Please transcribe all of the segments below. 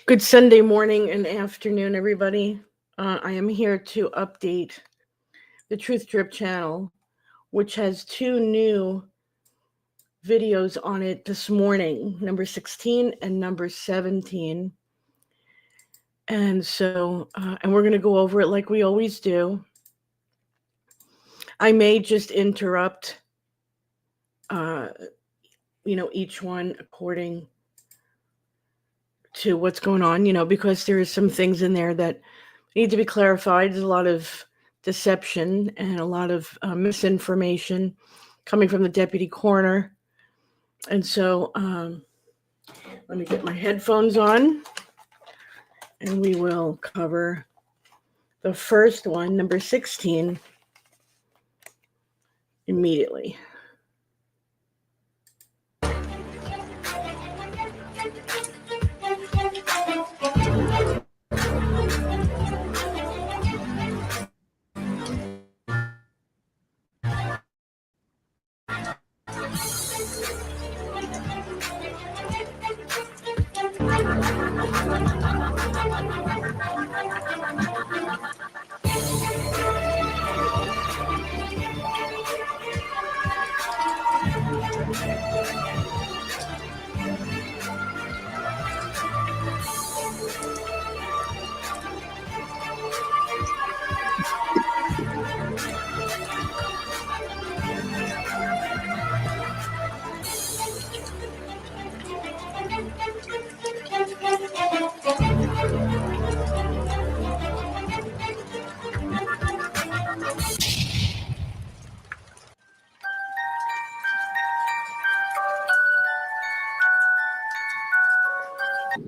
Good Sunday morning and afternoon, everybody. I am here to update the Truth Drip channel, which has 2 new videos on it this morning, number 16 and number 17. And so, and we're going to go over it like we always do. I may just interrupt, each one according to what's going on, because there is some things in there that need to be clarified. There's a lot of deception and a lot of misinformation coming from the deputy coroner. And so let me get my headphones on and we will cover the first one, number 16, immediately.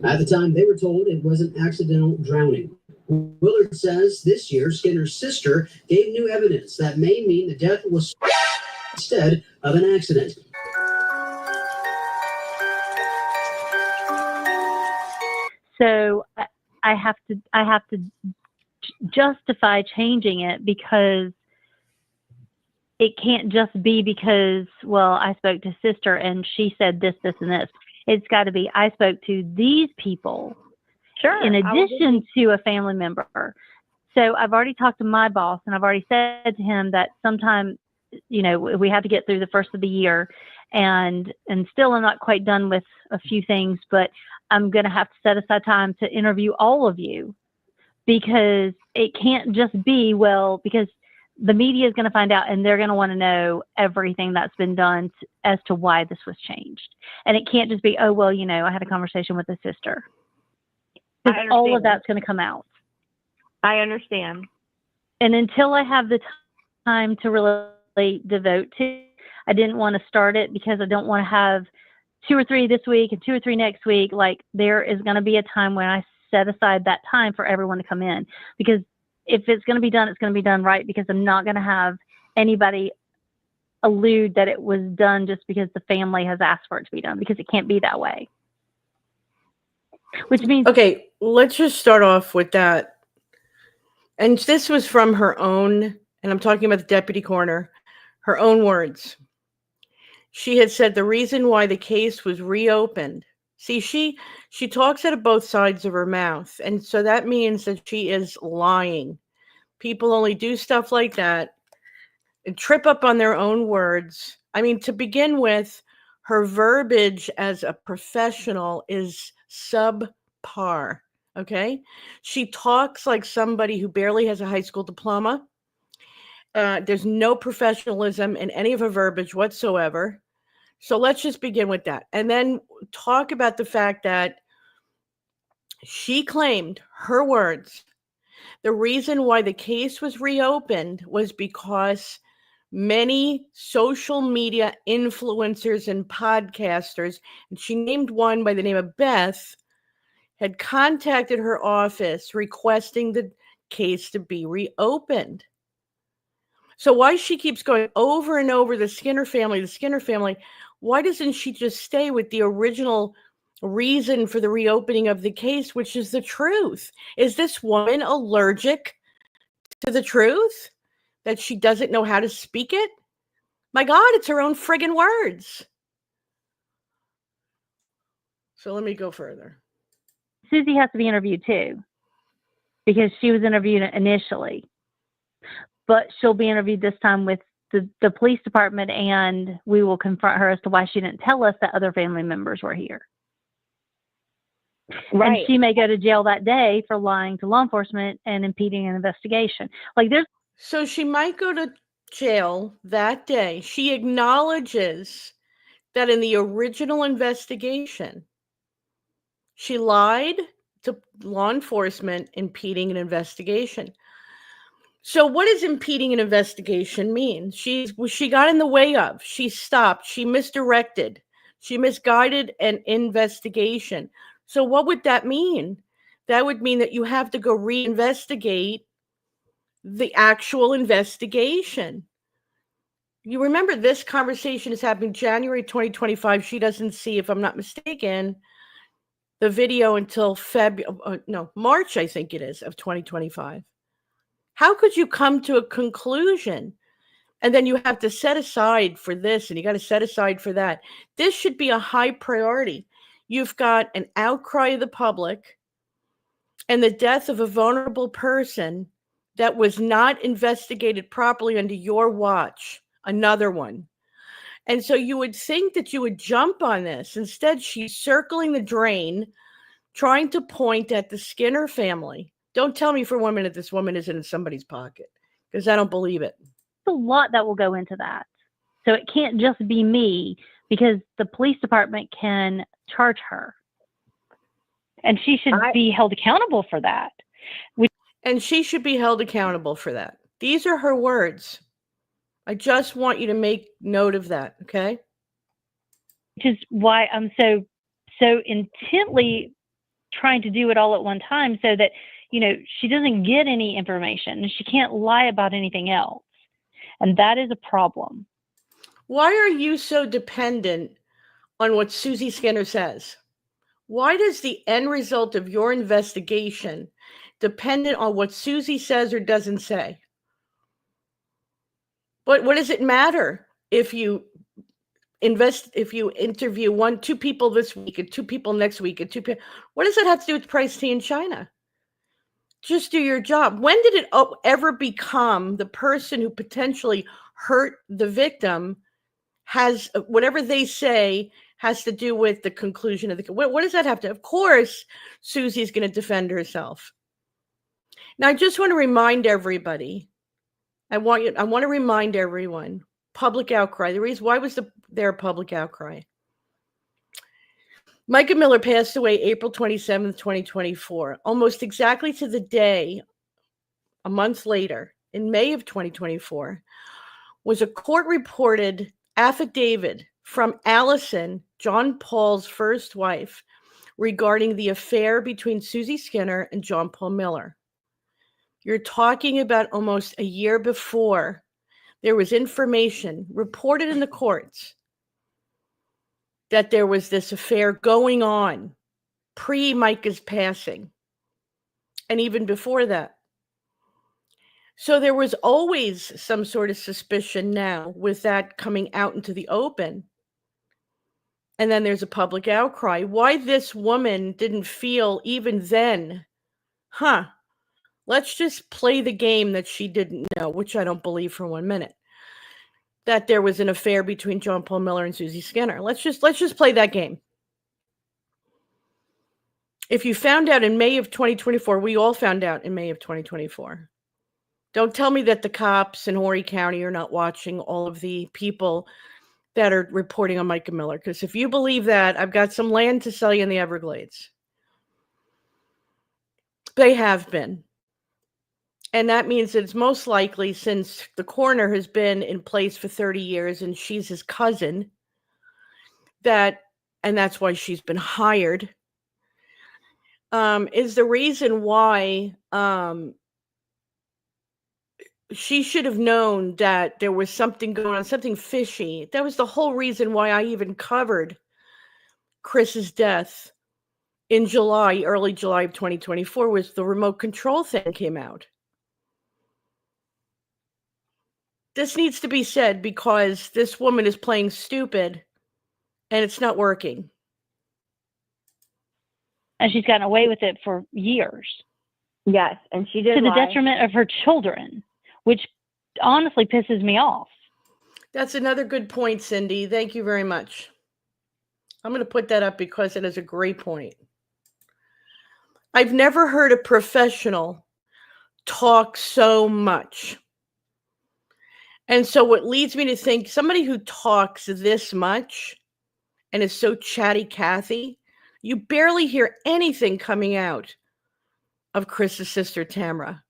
At the time, they were told it was an accidental drowning. Willard says this year, Skinner's sister gave new evidence that may mean the death was instead of an accident. So I have to justify changing it because it can't just be because, well, I spoke to sister and she said this, this, and this. It's got to be, I spoke to these people, sure, in addition to a family member. So I've already talked to my boss, and I've already said to him that sometime, we have to get through the first of the year, and still I'm not quite done with a few things, but I'm going to have to set aside time to interview all of you, because it can't just be, well, because the media is going to find out and they're going to want to know everything that's been done as to why this was changed. And it can't just be, oh, well, I had a conversation with a sister. Because all of that's going to come out. I understand. And until I have the time to really devote to, I didn't want to start it because I don't want to have 2 or 3 this week and 2 or 3 next week. Like, there is going to be a time when I set aside that time for everyone to come in, because if it's going to be done, it's going to be done right, because I'm not going to have anybody allude that it was done just because the family has asked for it to be done, because it can't be that way. Which means... Okay, let's just start off with that. And this was from her own, and I'm talking about the deputy coroner, her own words. She had said the reason why the case was reopened. See, she talks out of both sides of her mouth. And so that means that she is lying. People only do stuff like that and trip up on their own words. I mean, to begin with, her verbiage as a professional is subpar, okay? She talks like somebody who barely has a high school diploma. There's no professionalism in any of her verbiage whatsoever. So let's just begin with that. And then talk about the fact that she claimed, her words, The reason why the case was reopened was because many social media influencers and podcasters, and she named one by the name of Beth, had contacted her office requesting the case to be reopened. So why she keeps going over and over the Skinner family, why doesn't she just stay with the original reason for the reopening of the case, which is the truth? Is this woman allergic to the truth? That she doesn't know how to speak it? My God, it's her own friggin' words. So let me go further. Susie has to be interviewed too, because she was interviewed initially. But she'll be interviewed this time with the police department, and we will confront her as to why she didn't tell us that other family members were here. Right. And she may go to jail that day for lying to law enforcement and impeding an investigation. So she might go to jail that day. She acknowledges that in the original investigation, she lied to law enforcement, impeding an investigation. So what does impeding an investigation mean? She got in the way of, she stopped, she misdirected, she misguided an investigation. So what would that mean? That would mean that you have to go reinvestigate the actual investigation. You remember this conversation is happening January 2025. She doesn't see, if I'm not mistaken, the video until March, I think it is, of 2025. How could you come to a conclusion? And then you have to set aside for this and you got to set aside for that. This should be a high priority. You've got an outcry of the public and the death of a vulnerable person that was not investigated properly under your watch, another one. And so you would think that you would jump on this. Instead, she's circling the drain, trying to point at the Skinner family. Don't tell me for 1 minute this woman isn't in somebody's pocket, because I don't believe it. a lot that will go into that. So it can't just be me, because the police department can charge her. And she should be held accountable for that. And she should be held accountable for that. These are her words. I just want you to make note of that, okay? Which is why I'm so intently trying to do it all at one time, so that, you know, she doesn't get any information and she can't lie about anything else. And that is a problem. Why are you so dependent on what Susie Skinner says? Why does the end result of your investigation dependent on what Susie says or doesn't say? But what does it matter if you interview two people this week and two people next week and what does that have to do with Price Tea in China? Just do your job. When did it ever become the person who potentially hurt the victim has whatever they say has to do with the conclusion of the, what does that have to, of course, Susie's going to defend herself. Now, I just want to remind everybody, I want to remind everyone, public outcry. The reason, why was there a public outcry? Micah Miller passed away April 27th, 2024, almost exactly to the day, a month later, in May of 2024, was a court-reported affidavit from Allison, John Paul's first wife, regarding the affair between Susie Skinner and John Paul Miller. You're talking about almost a year before there was information reported in the courts that there was this affair going on pre-Micah's passing, and even before that. So there was always some sort of suspicion now with that coming out into the open. And then there's a public outcry. Why this woman didn't feel even then, let's just play the game that she didn't know, which I don't believe for 1 minute, that there was an affair between John Paul Miller and Susie Skinner. Let's just play that game. If you found out in May of 2024, we all found out in May of 2024. Don't tell me that the cops in Horry County are not watching all of the people that are reporting on Micah Miller. Because if you believe that, I've got some land to sell you in the Everglades. They have been. And that means that it's most likely, since the coroner has been in place for 30 years and she's his cousin, and that's why she's been hired, is the reason why she should have known that there was something going on, something fishy. That was the whole reason why I even covered Chris's death in July, early July of 2024, was the remote control thing came out. This needs to be said because this woman is playing stupid and it's not working. And she's gotten away with it for years. Yes, and she did to the lie. detriment of her children, which honestly pisses me off. That's another good point, Cindy. Thank you very much. I'm going to put that up because it is a great point. I've never heard a professional talk so much. And so what leads me to think somebody who talks this much and is so chatty Cathy, you barely hear anything coming out of Chris's sister Tamara.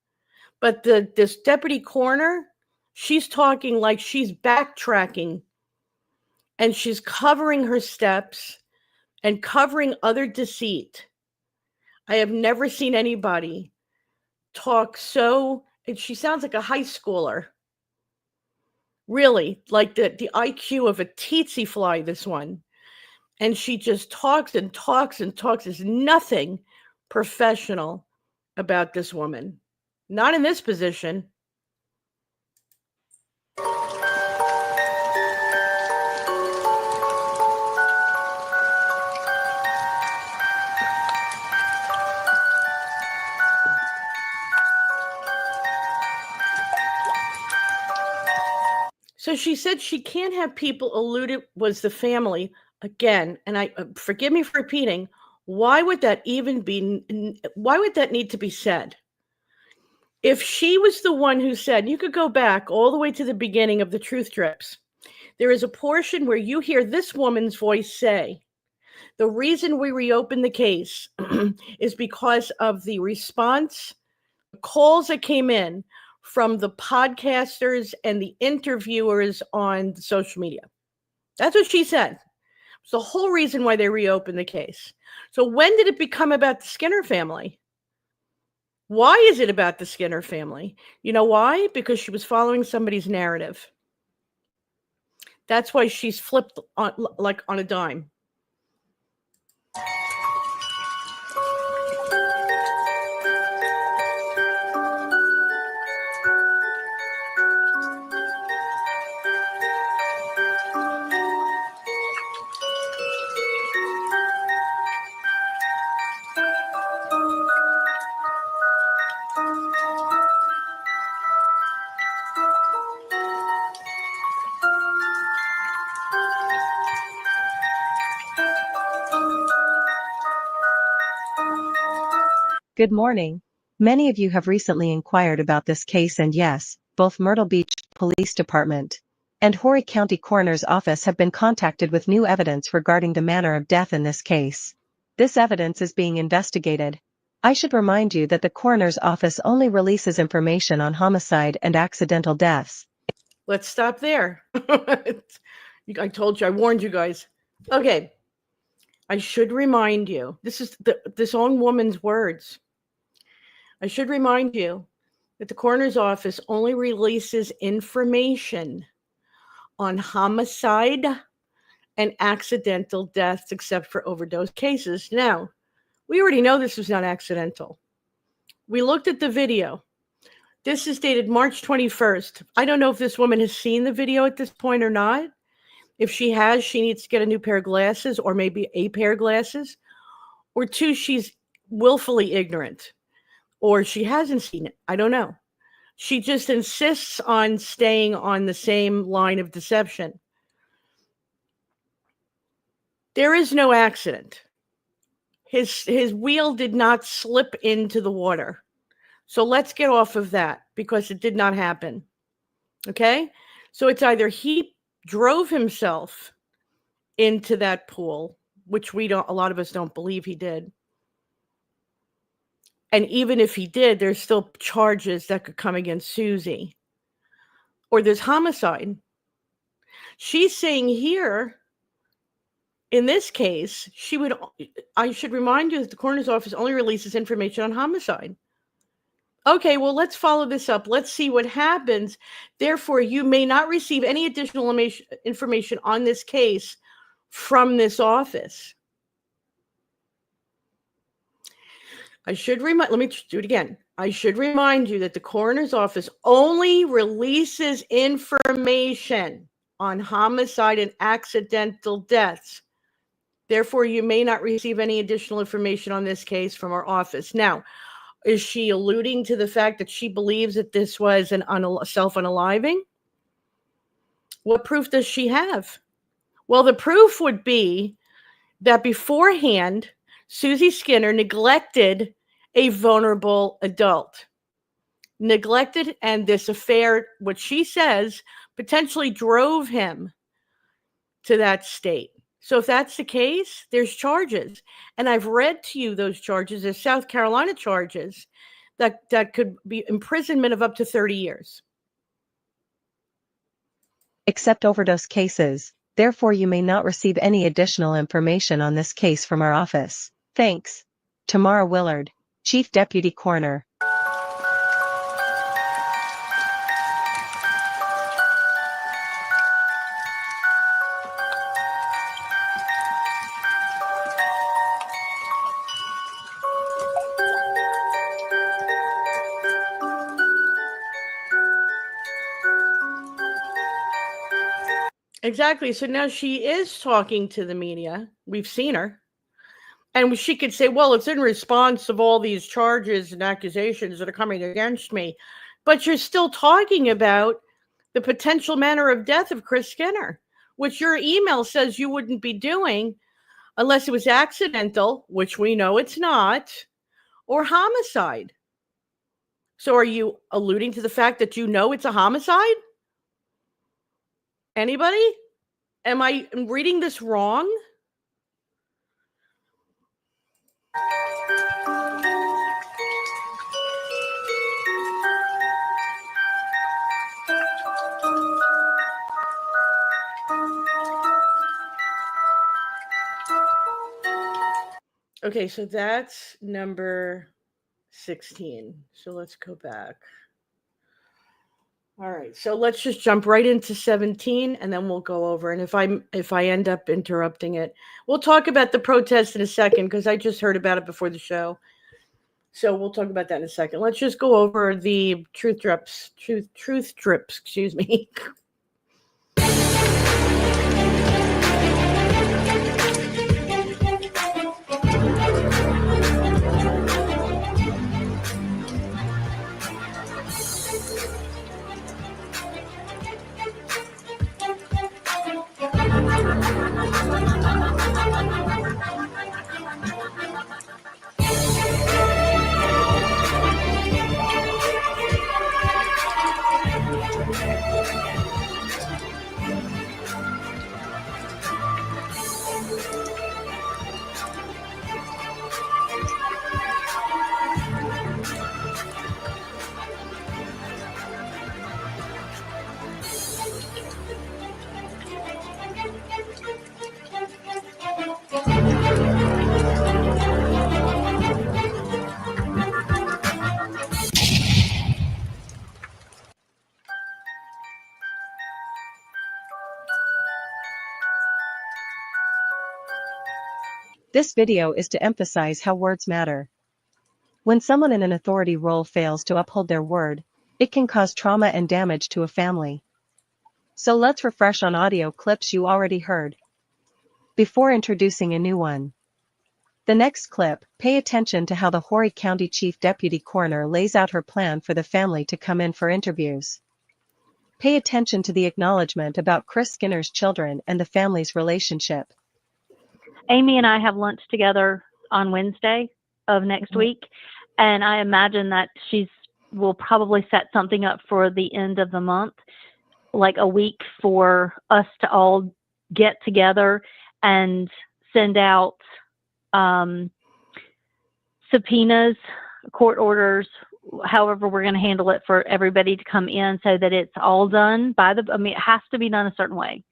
But this deputy coroner, she's talking like she's backtracking and she's covering her steps and covering other deceit. I have never seen anybody talk so, and she sounds like a high schooler. Really, like the IQ of a tsetse fly, this one. And she just talks and talks and talks. There's nothing professional about this woman. Not in this position. So she said she can't have people eluded was the family again. And I forgive me for repeating. Why would that even be? Why would that need to be said? If she was the one who said, you could go back all the way to the beginning of the Truth Drips. There is a portion where you hear this woman's voice say, the reason we reopened the case is because of the response, calls that came in from the podcasters and the interviewers on social media. That's what she said. It's the whole reason why they reopened the case. So when did it become about the Skinner family? Why is it about the Skinner family? You know why? Because she was following somebody's narrative. That's why she's flipped on, like on a dime. Good morning. Many of you have recently inquired about this case, and yes, both Myrtle Beach Police Department and Horry County Coroner's Office have been contacted with new evidence regarding the manner of death in this case. This evidence is being investigated. I should remind you that the Coroner's Office only releases information on homicide and accidental deaths. Let's stop there. I told you, I warned you guys. Okay. I should remind you, this is this own woman's words. I should remind you that the coroner's office only releases information on homicide and accidental deaths, except for overdose cases. Now, we already know this was not accidental. We looked at the video. This is dated March 21st. I don't know if this woman has seen the video at this point or not. If she has, she needs to get a new pair of glasses, or maybe a pair of glasses. Or two, she's willfully ignorant, or she hasn't seen it. I don't know. She just insists on staying on the same line of deception. There is no accident. His wheel did not slip into the water. So let's get off of that, because it did not happen. Okay? So it's either he drove himself into that pool, which a lot of us don't believe he did, And even if he did, there's still charges that could come against Susie. Or there's homicide. She's saying here, in this case, I should remind you that the coroner's office only releases information on homicide. Okay, well, let's follow this up. Let's see what happens. Therefore, you may not receive any additional information on this case from this office. Let me do it again. I should remind you that the coroner's office only releases information on homicide and accidental deaths. Therefore, you may not receive any additional information on this case from our office. Now, is she alluding to the fact that she believes that this was an self-unaliving? What proof does she have? Well, the proof would be that beforehand, Susie Skinner neglected a vulnerable adult. Neglected, and this affair, what she says, potentially drove him to that state. So if that's the case, there's charges. And I've read to you those charges as South Carolina charges that could be imprisonment of up to 30 years. Except overdose cases. Therefore, you may not receive any additional information on this case from our office. Thanks. Tamara Willard, Chief Deputy Coroner. Exactly. So now she is talking to the media. We've seen her. And she could say, well, it's in response of all these charges and accusations that are coming against me. But you're still talking about the potential manner of death of Chris Skinner, which your email says you wouldn't be doing unless it was accidental, which we know it's not, or homicide. So are you alluding to the fact that you know it's a homicide? Anybody? Am I reading this wrong? Okay, so that's number 16. So let's go back. All right, so let's just jump right into 17, and then we'll go over. And if I end up interrupting it, we'll talk about the protest in a second, because I just heard about it before the show. So we'll talk about that in a second. Let's just go over the truth drips, excuse me. This video is to emphasize how words matter. When someone in an authority role fails to uphold their word, it can cause trauma and damage to a family. So let's refresh on audio clips you already heard before introducing a new one. The next clip, pay attention to how the Horry County Chief Deputy Coroner lays out her plan for the family to come in for interviews. Pay attention to the acknowledgement about Chris Skinner's children and the family's relationship. Amy and I have lunch together on Wednesday of next week, and I imagine that will probably set something up for the end of the month, like a week for us to all get together and send out subpoenas court orders, however we're going to handle it for everybody to come in so that it's all done it has to be done a certain way,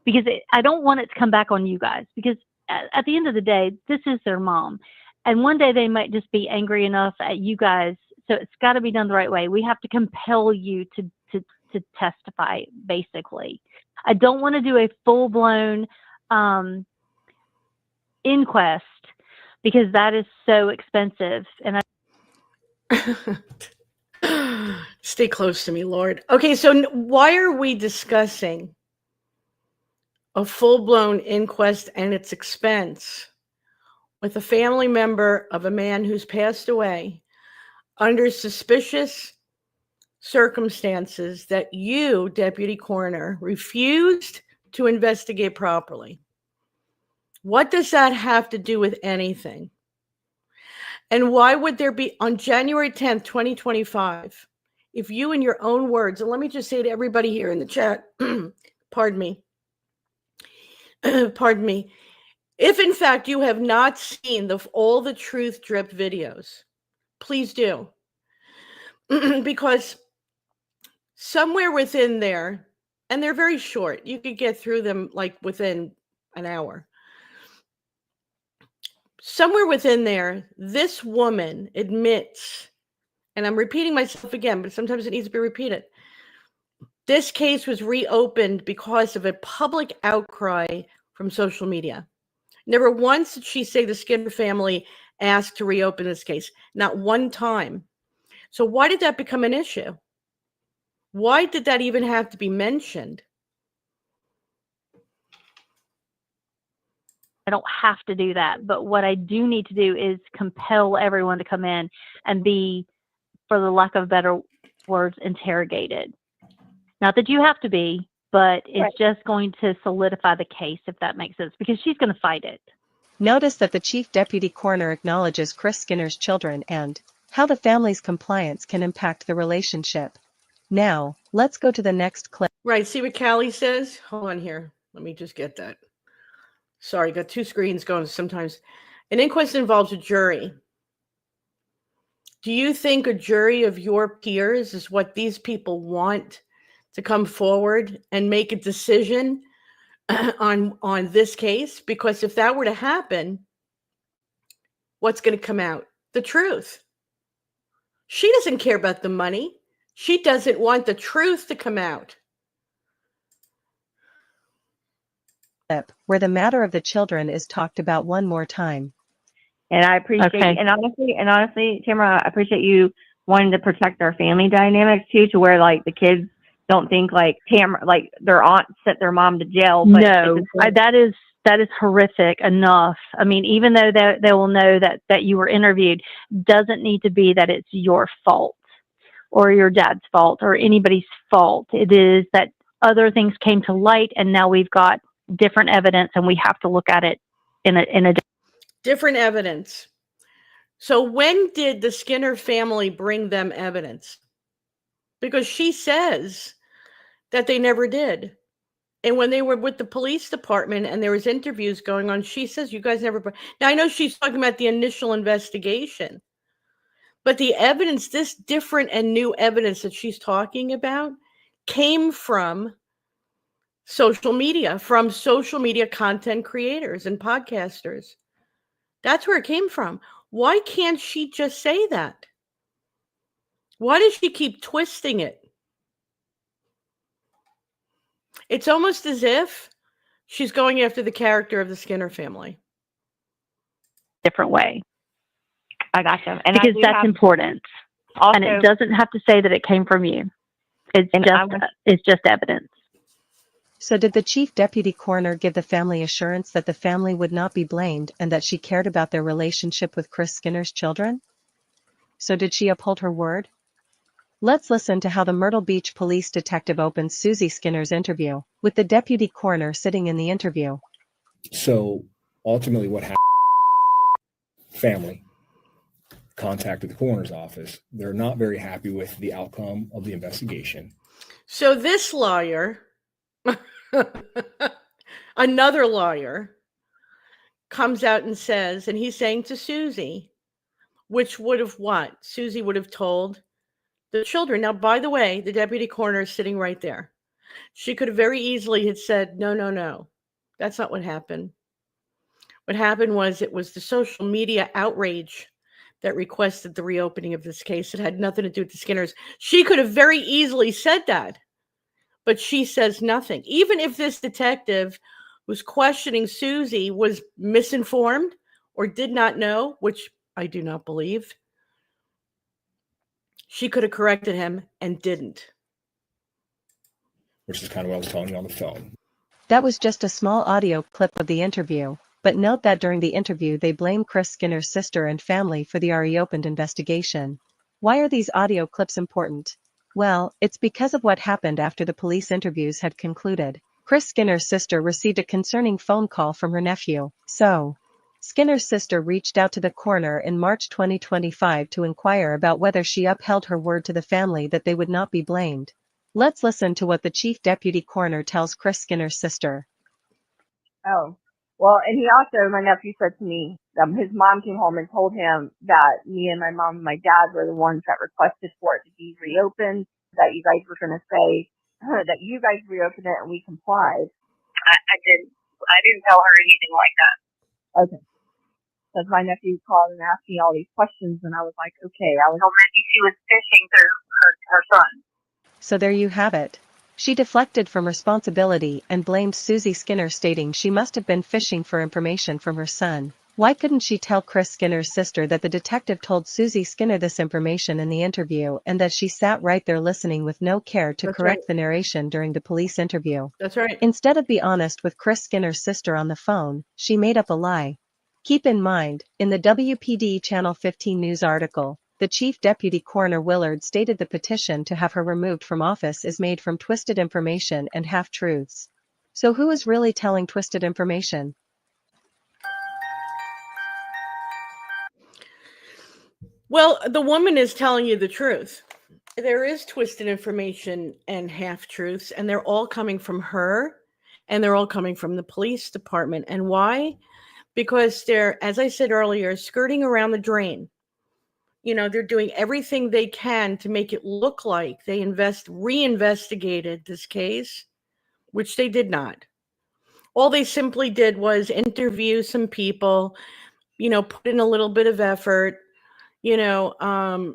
because I don't want it to come back on you guys, because at the end of the day, this is their mom. And one day they might just be angry enough at you guys. So it's got to be done the right way. We have to compel you to testify, basically. I don't want to do a full-blown inquest, because that is so expensive. And Stay close to me, Lord. Okay, so why are we discussing a full-blown inquest and its expense with a family member of a man who's passed away under suspicious circumstances that you, Deputy Coroner, refused to investigate properly? What does that have to do with anything? And why would there be, on January 10th, 2025, if you, in your own words, and let me just say to everybody here in the chat, pardon me, if in fact you have not seen all the Truth Drip videos, please do. Because somewhere within there, and they're very short, you could get through them like within an hour. Somewhere within there, this woman admits, and I'm repeating myself again, but sometimes it needs to be repeated. This case was reopened because of a public outcry from social media. Never once did she say the Skinner family asked to reopen this case. Not one time. So why did that become an issue? Why did that even have to be mentioned? I don't have to do that. But what I do need to do is compel everyone to come in and be, for the lack of better words, interrogated. Not that you have to be, but it's just going to solidify the case, if that makes sense, because she's going to fight it. Notice that the Chief Deputy Coroner acknowledges Chris Skinner's children and how the family's compliance can impact the relationship. Now, let's go to the next clip. Right, see what Callie says? Hold on here. Let me just get that. Sorry, got two screens going sometimes. An inquest involves a jury. Do you think a jury of your peers is what these people want to come forward and make a decision on this case? Because if that were to happen, what's going to come out? The truth. She doesn't care about the money. She doesn't want the truth to come out. Where the matter of the children is talked about one more time. And I appreciate, and honestly, Tamara, I appreciate you wanting to protect our family dynamics too, to where like the kids don't think like Tamara, like their aunt sent their mom to jail. But no, that is horrific enough. I mean, even though they will know that you were interviewed, doesn't need to be that it's your fault or your dad's fault or anybody's fault. It is that other things came to light, and now we've got different evidence, and we have to look at it in a different evidence. So when did the Skinner family bring them evidence? Because she says that they never did. And when they were with the police department and there was interviews going on, she says, you guys never. Now, I know she's talking about the initial investigation, but the evidence, this different and new evidence that she's talking about, came from social media, from social media content creators and podcasters. That's where it came from. Why can't she just say that? Why does she keep twisting it? It's almost as if she's going after the character of the Skinner family. different way. I gotcha. And because that's important. Also, and it doesn't have to say that it came from you. It's just evidence. So did the Chief Deputy Coroner give the family assurance that the family would not be blamed and that she cared about their relationship with Chris Skinner's children? So did she uphold her word? Let's listen to how the Myrtle Beach police detective opens Susie Skinner's interview, with the Deputy Coroner sitting in the interview. So ultimately what happened, family contacted the coroner's office. They're not very happy with the outcome of the investigation. So this lawyer, another lawyer, comes out and says, and he's saying to Susie, which would have what? Susie would have told the children. Now, by the way, the deputy coroner is sitting right there. She could have very easily had said, no, no, no. That's not what happened. What happened was it was the social media outrage that requested the reopening of this case. It had nothing to do with the Skinners. She could have very easily said that, but she says nothing. Even if this detective who's questioning Susie was misinformed or did not know, which I do not believe, she could have corrected him and didn't. Which is kind of what I was telling you on the phone. That was just a small audio clip of the interview, but note that during the interview they blame Chris Skinner's sister and family for the reopened investigation. Why are these audio clips important? Well, it's because of what happened after the police interviews had concluded. Chris Skinner's sister received a concerning phone call from her nephew. So, Skinner's sister reached out to the coroner in March 2025 to inquire about whether she upheld her word to the family that they would not be blamed. Let's listen to what the chief deputy coroner tells Chris Skinner's sister. Oh, well, and he also, my nephew said to me, his mom came home and told him that me and my mom and my dad were the ones that requested for it to be reopened, that you guys were going to say that you guys reopened it and we complied. I didn't tell her anything like that. Okay. Because my nephew called and asked me all these questions, and I was like, okay. So maybe she was fishing through her son. So there you have it. She deflected from responsibility and blamed Susie Skinner, stating she must have been fishing for information from her son. Why couldn't she tell Chris Skinner's sister that the detective told Susie Skinner this information in the interview and that she sat right there listening with no care to correct the narration during the police interview? That's right. Instead of be honest with Chris Skinner's sister on the phone, she made up a lie. Keep in mind, in the WPD Channel 15 news article, the Chief Deputy Coroner Willard stated the petition to have her removed from office is made from twisted information and half-truths. So who is really telling twisted information? Well, the woman is telling you the truth. There is twisted information and half-truths, and they're all coming from her, and they're all coming from the police department. And why? Because they're, as I said earlier, skirting around the drain. You know, they're doing everything they can to make it look like they reinvestigated this case, which they did not. All they simply did was interview some people, you know, put in a little bit of effort, you know,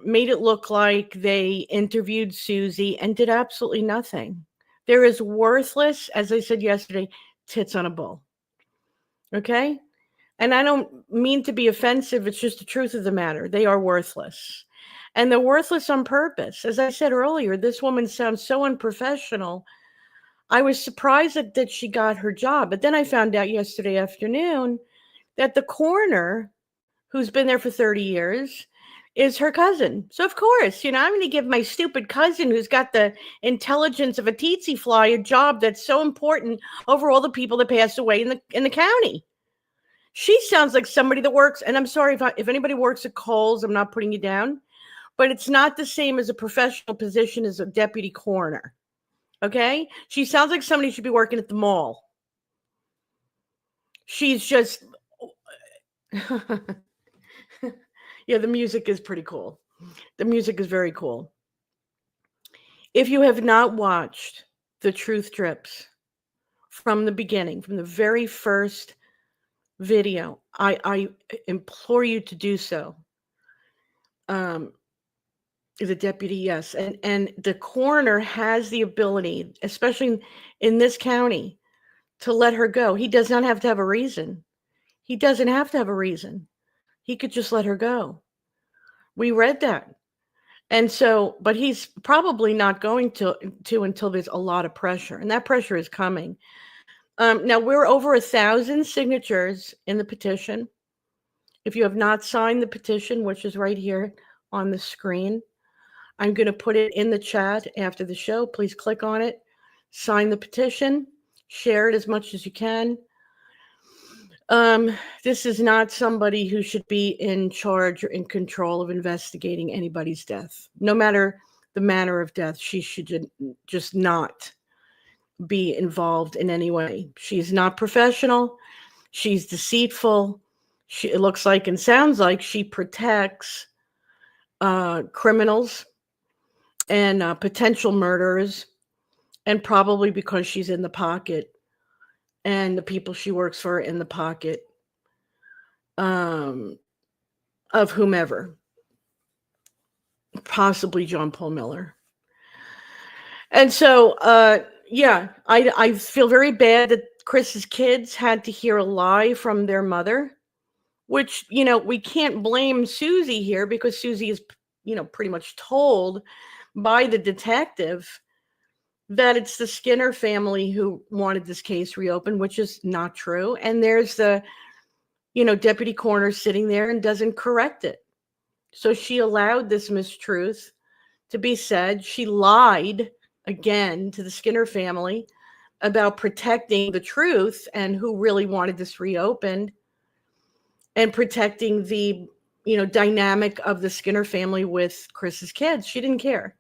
made it look like they interviewed Susie and did absolutely nothing. They're as worthless, as I said yesterday, tits on a bull. Okay? And I don't mean to be offensive. It's just the truth of the matter. They are worthless. And they're worthless on purpose. As I said earlier, this woman sounds so unprofessional. I was surprised that she got her job. But then I found out yesterday afternoon that the coroner, who's been there for 30 years, is her cousin. So, of course, you know, I'm going to give my stupid cousin who's got the intelligence of a tsetse fly a job that's so important over all the people that passed away in the county. She sounds like somebody that works, and I'm sorry if anybody works at Kohl's, I'm not putting you down, but it's not the same as a professional position as a deputy coroner. Okay? She sounds like somebody should be working at the mall. She's just, yeah, the music is pretty cool. The music is very cool. If you have not watched The Truth Drips from the beginning, from the very first video, I implore you to do so. The deputy, yes, and the coroner has the ability, especially in this county, to let her go. He does not have to have a reason. He doesn't have to have a reason. He could just let her go. We read that. And so, but he's probably not going to until there's a lot of pressure, and that pressure is coming. Now, we're over 1,000 signatures in the petition. If you have not signed the petition, which is right here on the screen, I'm going to put it in the chat after the show. Please click on it, sign the petition, share it as much as you can. This is not somebody who should be in charge or in control of investigating anybody's death. No matter the manner of death, she should just not be involved in any way. She's not professional. She's deceitful. It looks like and sounds like she protects criminals and potential murderers, and probably because she's in the pocket and the people she works for in the pocket of whomever, possibly John Paul Miller. And so, I feel very bad that Chris's kids had to hear a lie from their mother, which, we can't blame Susie here because Susie is, pretty much told by the detective that it's the Skinner family who wanted this case reopened, which is not true. And there's the, deputy coroner sitting there and doesn't correct it. So she allowed this mistruth to be said. She lied again to the Skinner family about protecting the truth and who really wanted this reopened, and protecting the, dynamic of the Skinner family with Chris's kids. She didn't care.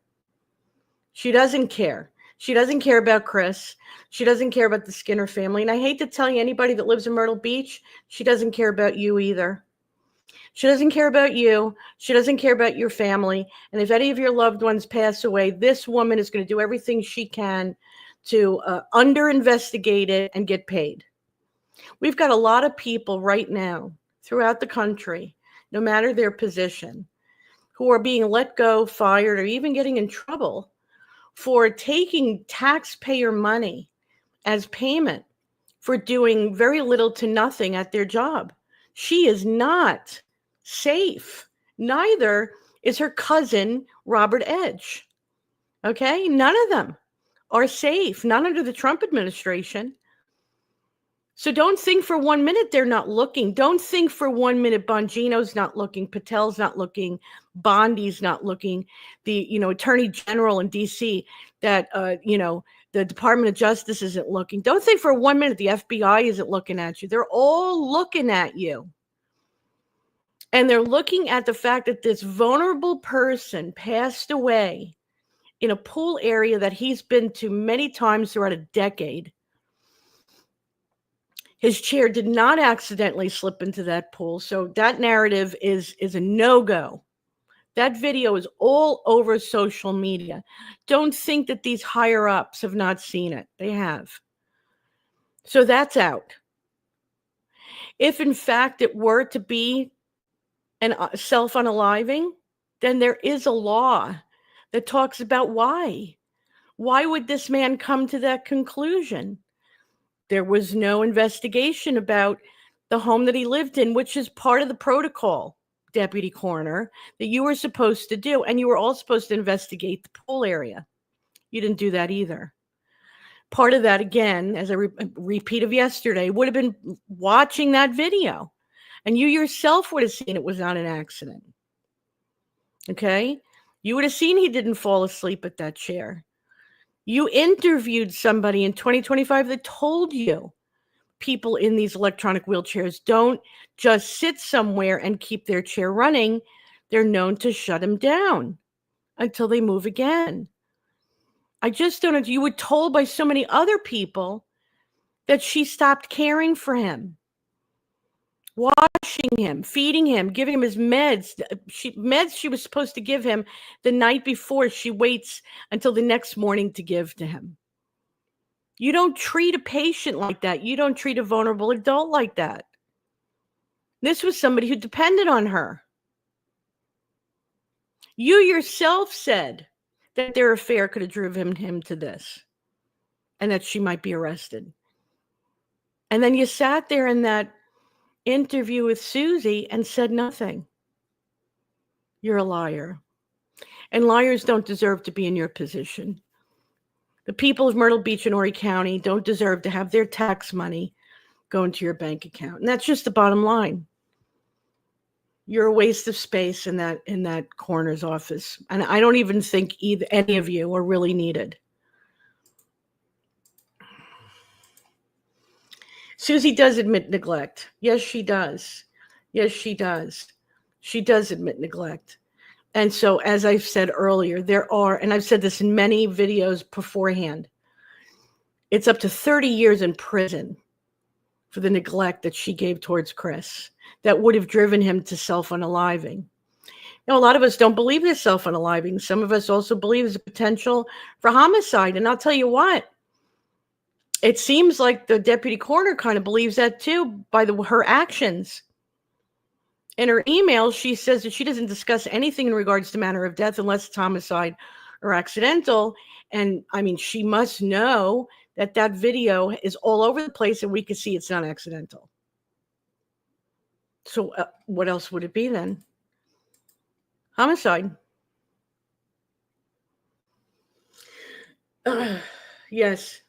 She doesn't care. She doesn't care about Chris. She doesn't care about the Skinner family. And I hate to tell you, anybody that lives in Myrtle Beach, she doesn't care about you either. She doesn't care about you. She doesn't care about your family. And if any of your loved ones pass away, this woman is going to do everything she can to under-investigate it and get paid. We've got a lot of people right now throughout the country, no matter their position, who are being let go, fired, or even getting in trouble for taking taxpayer money as payment for doing very little to nothing at their job. She is not safe. Neither is her cousin, Robert Edge. Okay? None of them are safe, not under the Trump administration. So don't think for 1 minute they're not looking. Don't think for 1 minute Bongino's not looking, Patel's not looking, Bondi's not looking, the Attorney General in D.C., that the Department of Justice isn't looking. Don't think for 1 minute the FBI isn't looking at you. They're all looking at you. And they're looking at the fact that this vulnerable person passed away in a pool area that he's been to many times throughout a decade. His chair did not accidentally slip into that pool. So that narrative is a no-go. That video is all over social media. Don't think that these higher ups have not seen it. They have. So that's out. If in fact it were to be a self-unaliving, then there is a law that talks about why. Why would this man come to that conclusion? There was no investigation about the home that he lived in, which is part of the protocol, Deputy Coroner, that you were supposed to do. And you were all supposed to investigate the pool area. You didn't do that either. Part of that, again, as a repeat of yesterday, would have been watching that video. And you yourself would have seen it was not an accident. Okay? You would have seen he didn't fall asleep at that chair. You interviewed somebody in 2025 that told you people in these electronic wheelchairs don't just sit somewhere and keep their chair running. They're known to shut them down until they move again. I just don't know. You were told by so many other people that she stopped caring for him, washing him, feeding him, giving him his meds. Meds she was supposed to give him the night before. She waits until the next morning to give to him. You don't treat a patient like that. You don't treat a vulnerable adult like that. This was somebody who depended on her. You yourself said that their affair could have driven him to this and that she might be arrested. And then you sat there in that interview with Susie and said nothing. You're a liar. And liars don't deserve to be in your position. The people of Myrtle Beach and Horry County don't deserve to have their tax money go into your bank account. And that's just the bottom line. You're a waste of space in that coroner's office. And I don't even think any of you are really needed. Susie does admit neglect. Yes, she does. Yes, she does. She does admit neglect. And so, as I've said earlier, there are, and I've said this in many videos beforehand, it's up to 30 years in prison for the neglect that she gave towards Chris that would have driven him to self-unaliving. A lot of us don't believe there's self-unaliving. Some of us also believe there's a potential for homicide. And I'll tell you what, it seems like the deputy coroner kind of believes that too by her actions. In her email, she says that she doesn't discuss anything in regards to manner of death unless it's homicide or accidental. And I mean, she must know that that video is all over the place and we can see it's not accidental. So what else would it be then? Homicide. Yes.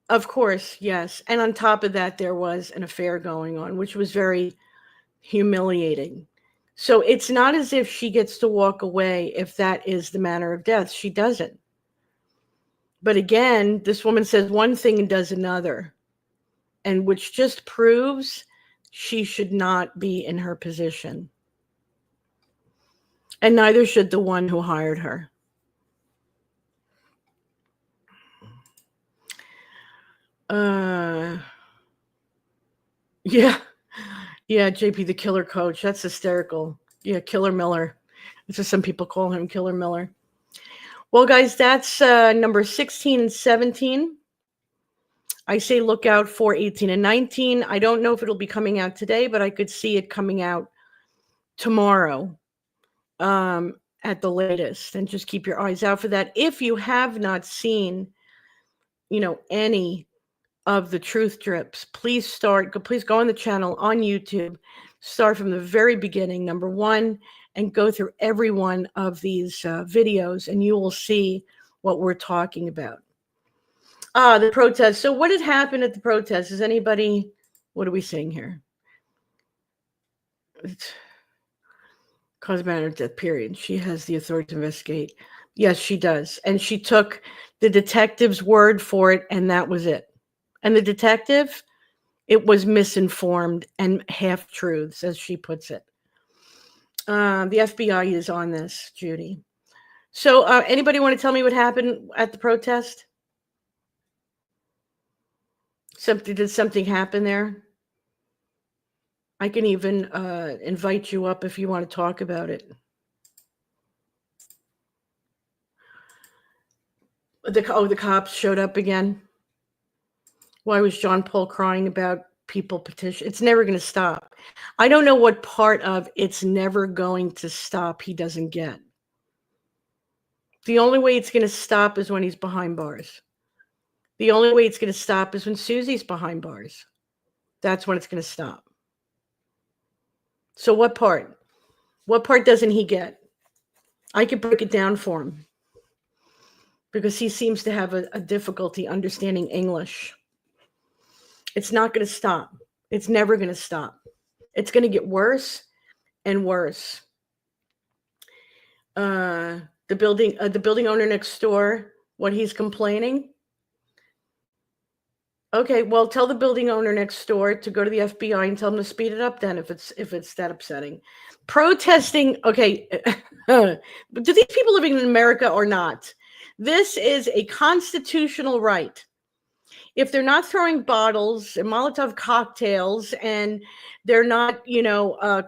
Of course, yes. And on top of that, there was an affair going on, which was very humiliating. So it's not as if she gets to walk away if that is the manner of death. She doesn't. But again, this woman says one thing and does another, and which just proves she should not be in her position. And neither should the one who hired her. Yeah, JP, the killer coach. That's hysterical. Yeah, Killer Miller. That's what some people call him, Killer Miller. Well, guys, that's number 16 and 17. I say look out for 18 and 19. I don't know if it'll be coming out today, but I could see it coming out tomorrow at the latest. And just keep your eyes out for that. If you have not seen, any of the truth drips, please go on the channel on YouTube, start from the very beginning, number one, and go through every one of these videos, and you will see what we're talking about. The protest. So what had happened at the protest? What are we seeing here? It's cause, manner of death, period. She has the authority to investigate. Yes, she does. And she took the detective's word for it, and that was it. And the detective, it was misinformed and half-truths, as she puts it. The FBI is on this, Judy. So anybody want to tell me what happened at the protest? Did something happen there? I can even invite you up if you want to talk about it. The cops showed up again. Why was John Paul crying about people petition? It's never going to stop. I don't know what part of it's never going to stop he doesn't get. The only way it's going to stop is when he's behind bars. The only way it's going to stop is when Susie's behind bars. That's when it's going to stop. So what part? What part doesn't he get? I could break it down for him because he seems to have a difficulty understanding English. It's not going to stop. It's never going to stop. It's going to get worse and worse. The building owner next door, what he's complaining. Okay, well, tell the building owner next door to go to the FBI and tell them to speed it up then if it's that upsetting. Protesting, okay, do these people living in America or not? This is a constitutional right. If they're not throwing bottles and Molotov cocktails and they're not,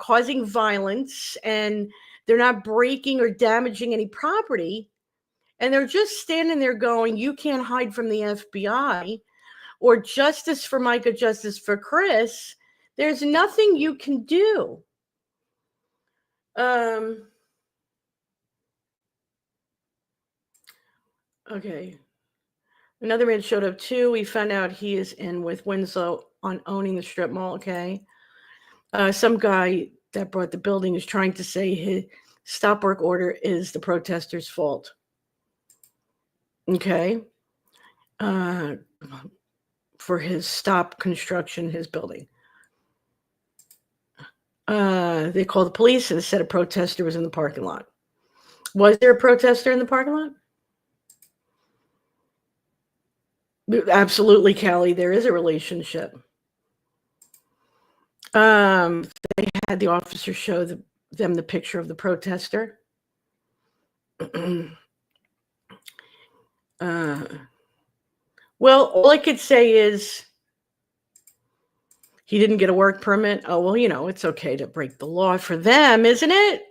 causing violence and they're not breaking or damaging any property, and they're just standing there going, you can't hide from the FBI, or justice for Micah, justice for Chris, there's nothing you can do. Okay. Another man showed up too. We found out he is in with Winslow on owning the strip mall. Okay. Some guy that brought the building is trying to say his stop work order is the protesters' fault. Okay. For his stop construction, his building. They called the police and said a protester was in the parking lot. Was there a protester in the parking lot? Absolutely, Callie. There is a relationship. They had the officer show them the picture of the protester. Well, all I could say is he didn't get a work permit. Oh, well, it's okay to break the law for them, isn't it?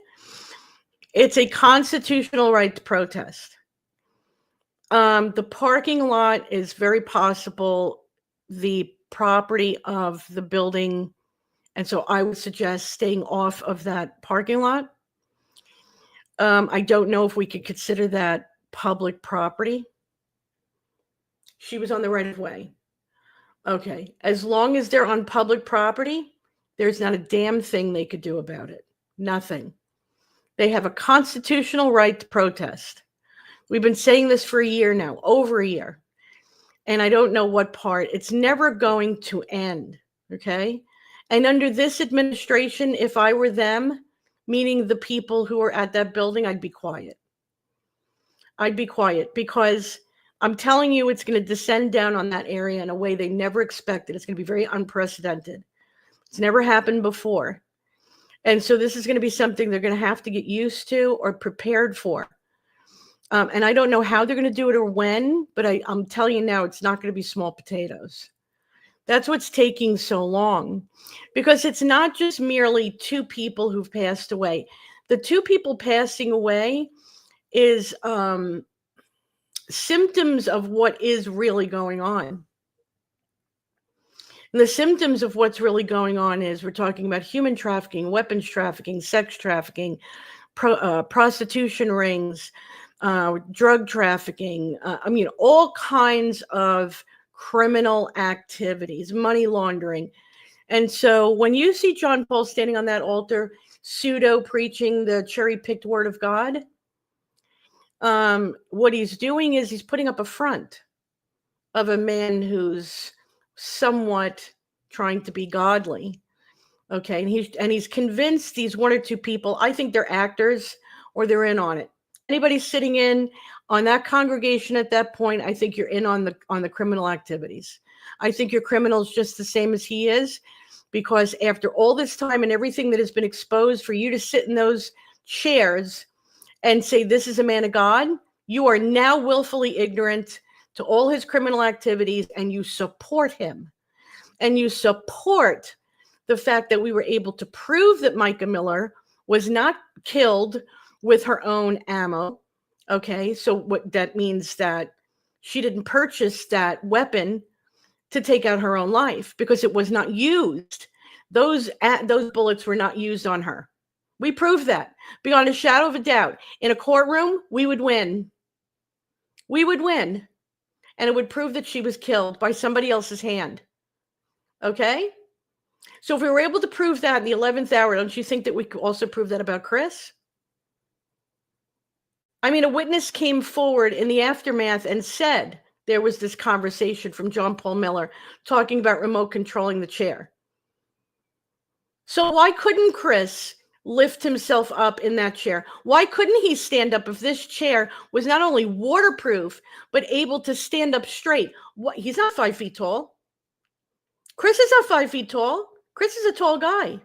It's a constitutional right to protest. The parking lot is very possible the property of the building, and so I would suggest staying off of that parking lot. I don't know if we could consider that public property. She was on the right of way. Okay, as long as they're on public property, there's not a damn thing they could do about it. Nothing. They have a constitutional right to protest. We've been saying this for a year now, over a year. And I don't know what part. It's never going to end, okay? And under this administration, if I were them, meaning the people who are at that building, I'd be quiet. I'd be quiet because I'm telling you, it's going to descend down on that area in a way they never expected. It's going to be very unprecedented. It's never happened before. And so this is going to be something they're going to have to get used to or prepared for. And I don't know how they're going to do it or when, but I'm telling you now, it's not going to be small potatoes. That's what's taking so long, because it's not just merely two people who've passed away. The two people passing away is symptoms of what is really going on. And the symptoms of what's really going on is we're talking about human trafficking, weapons trafficking, sex trafficking, prostitution rings, drug trafficking, all kinds of criminal activities, money laundering. And so when you see John Paul standing on that altar, pseudo preaching the cherry-picked word of God, what he's doing is he's putting up a front of a man who's somewhat trying to be godly. Okay, and he's convinced these one or two people, I think they're actors or they're in on it. Anybody sitting in on that congregation at that point, I think you're in on the criminal activities. I think you're criminals just the same as he is, because after all this time and everything that has been exposed, for you to sit in those chairs and say this is a man of God, you are now willfully ignorant to all his criminal activities, and you support him. And you support the fact that we were able to prove that Micah Miller was not killed with her own ammo. Okay, so what that means that she didn't purchase that weapon to take out her own life because it was not used. Those bullets were not used on her. We proved that beyond a shadow of a doubt. In a courtroom, we would win. We would win. And it would prove that she was killed by somebody else's hand. Okay? So if we were able to prove that in the 11th hour, don't you think that we could also prove that about Chris? I mean, a witness came forward in the aftermath and said there was this conversation from John Paul Miller talking about remote controlling the chair. So why couldn't Chris lift himself up in that chair? Why couldn't he stand up if this chair was not only waterproof, but able to stand up straight? What? He's not 5 feet tall. Chris is not 5 feet tall. Chris is a tall guy.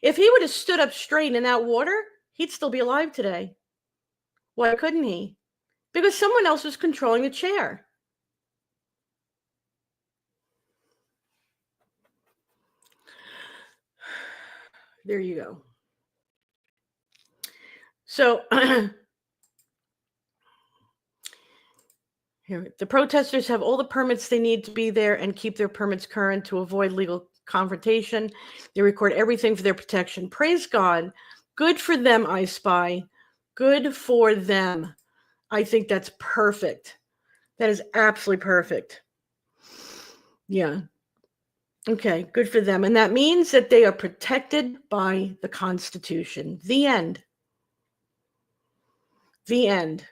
If he would have stood up straight in that water, he'd still be alive today. Why couldn't he? Because someone else was controlling the chair. There you go. So here, the protesters have all the permits they need to be there and keep their permits current to avoid legal confrontation. They record everything for their protection. Praise God. Good for them, I Spy. Good for them. I think that's perfect. That is absolutely perfect. Yeah. Okay, good for them. And that means that they are protected by the Constitution. The end. The end.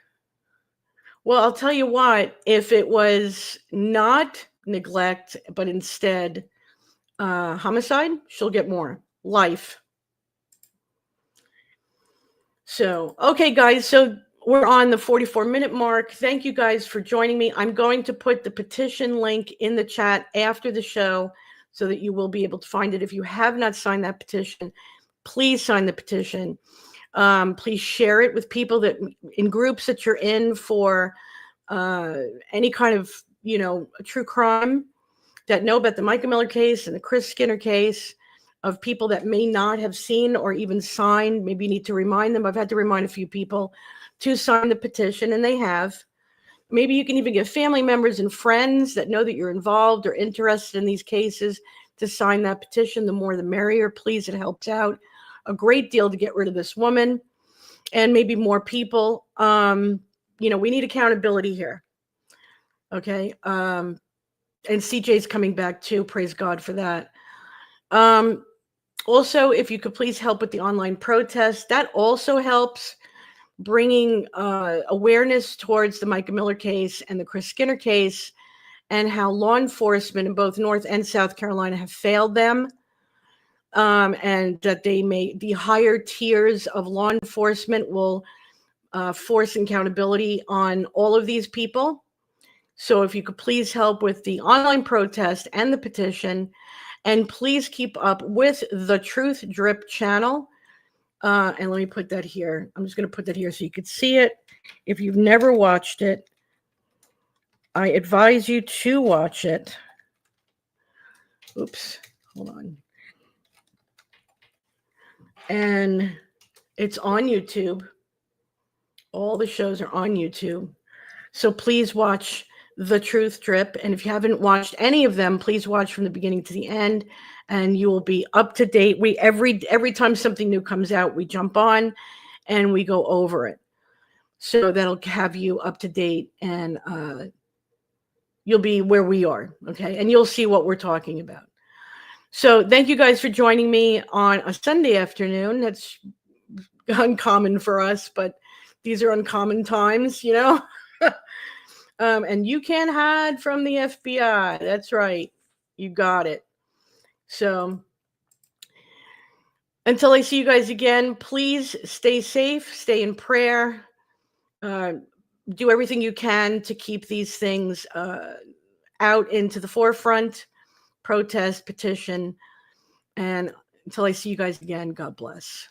Well, I'll tell you what, if it was not neglect, but instead homicide, she'll get more. Life. So, okay, guys, so we're on the 44-minute mark. Thank you guys for joining me. I'm going to put the petition link in the chat after the show so that you will be able to find it. If you have not signed that petition, please sign the petition. Please share it with people that in groups that you're in for any kind of a true crime that know about the Micah Miller case and the Chris Skinner case, of people that may not have seen or even signed. Maybe you need to remind them. I've had to remind a few people to sign the petition, and they have. Maybe you can even get family members and friends that know that you're involved or interested in these cases to sign that petition. The more the merrier. Please, it helps out a great deal to get rid of this woman, and maybe more people. We need accountability here. Okay. And CJ's coming back too. Praise God for that. Also, if you could please help with the online protest, that also helps bringing awareness towards the Micah Miller case and the Chris Skinner case, and how law enforcement in both North and South Carolina have failed them, and that the higher tiers of law enforcement will force accountability on all of these people. So if you could please help with the online protest and the petition, and please keep up with the Truth Drip channel. And let me put that here. I'm just going to put that here so you could see it. If you've never watched it, I advise you to watch it. Oops, hold on. And it's on YouTube. All the shows are on YouTube. So please watch The Truth Drip. And if you haven't watched any of them, please watch from the beginning to the end, and you will be up to date. Every time something new comes out, we jump on and we go over it. So that'll have you up to date, and you'll be where we are. Okay. And you'll see what we're talking about. So thank you guys for joining me on a Sunday afternoon. That's uncommon for us, but these are uncommon times, and you can't hide from the FBI. That's right. You got it. So until I see you guys again, please stay safe, stay in prayer, do everything you can to keep these things out into the forefront, protest, petition, and until I see you guys again, God bless.